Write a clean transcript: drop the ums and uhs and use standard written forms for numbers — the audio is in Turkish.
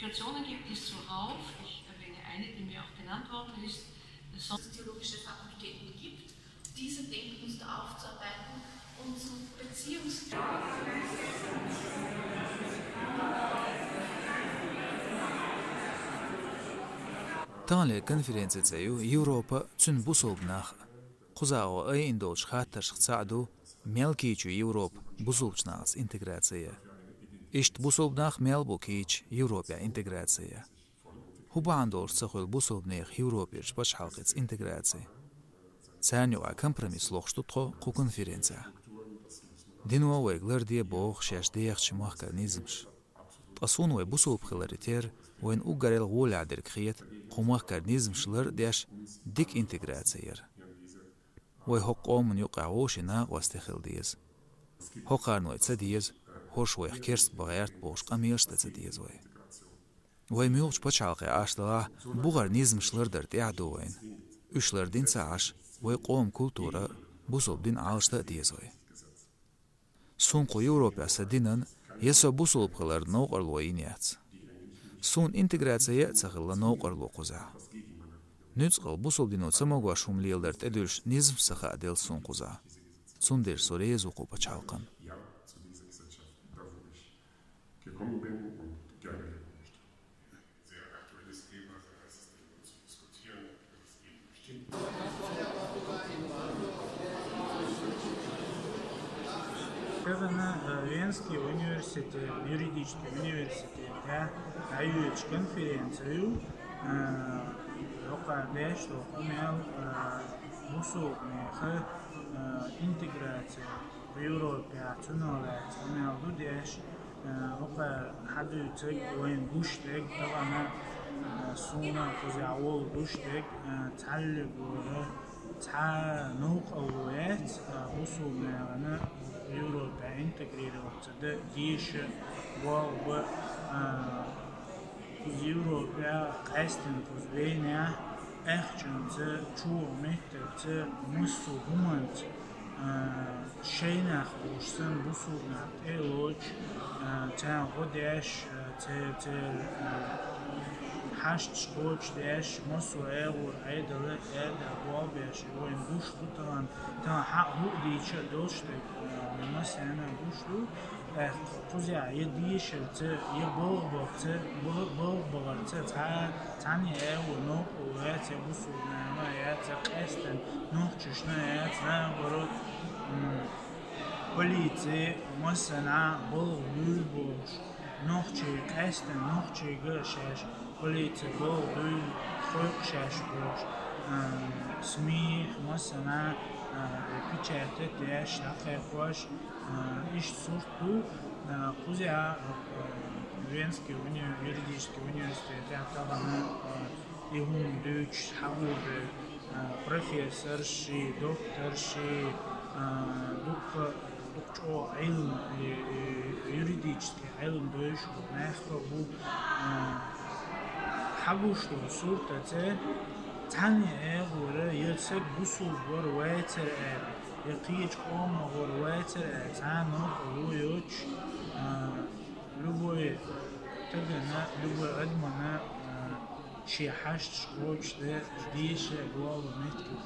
Publikationen gibt es zuhauf. Ich erwähne eine, die mir auch genannt worden ist, dass es theologische Fakultäten gibt, diese Denkmuster aufzuarbeiten und zu Tanle konferentsiya Europa tün busobnach Khuzago ay indoch khatar shqsa'du melkichu Europa buzubchnaz integratsiya. Isht busobnach melbukich Europa integratsiya. Hubandor tsakhul busobnech Europa shbash halqits integratsiya. Sanyo a kompromis loxtutqo qu konferentsiya. Dinwa weglar die boch shash deach chmachkanizmsh. Asun we busob khilariter wen ugarel golader khiyet qumachkanizmshlar dash dik integratsiya. We hoqom yuqawosh na wastekhildiz. Hoqarnoy tsadiz hosh we kerst bagert bosh qamiyst tsadiz we. We mülch pachalqe ashtala bugarnizmshlar der tiadoen. Ushlar din saash we qom kultura busob din alshta diz we. Sunqu Europa sadinan yeso busob khilar noqarlo inyats. Sun integratsiya tsakhilla noqarlo quza. Nützqal busob dino tsamogwa shumlielder tedulsh nizm sakha adel sun quza. Sunder sorezu qupa chalqan. Gekommen bin und gerne hin möchte. Sehr aktuelles Thema, sehr heißes Thema zu diskutieren, das eben bestimmt. Венский университет, юридический университет, аюч конференцию, окадеш, умел бусубнех интеграция в Европе, цунолет, умел дудеш, ока хадуцек, уен буштек, тогана суна кузяол буштек, цаллигуре, ца нуқалует, бусубнех Europa integrироваться, да дишь в Europa кастинг узвения эхченце чуомехтце мусу гумант шейнах ушсан бусурнат элоч та годеш те хашч коч деш мусу элур айдале эда бобеш воин буш тутан та ху дича доштек مثلا گوشتو توزیع یه دیشلته یه بغرته تانی او نو اوهت بوسو نمایت قستن نوح چشنایت نه برود ولیتی مثلا بغل بوش نوح چی قستن نوح چی گرشش ولیتی بغل خوک شش بوش سمیح مثلا печатать деш такой иш сурту кузя Венский юридический университет тогана игун дөч хавубе профессор ши доктор ши докчо илм юридический илм дөш нахро бу хавушту суртаце تاني غورة يرسل بوسو غورواتر يقيج قوم غورواتر تانو غويوش لبوي تجنا لبوي أدمنا شي حشت قوش ده ديش غوالو متكو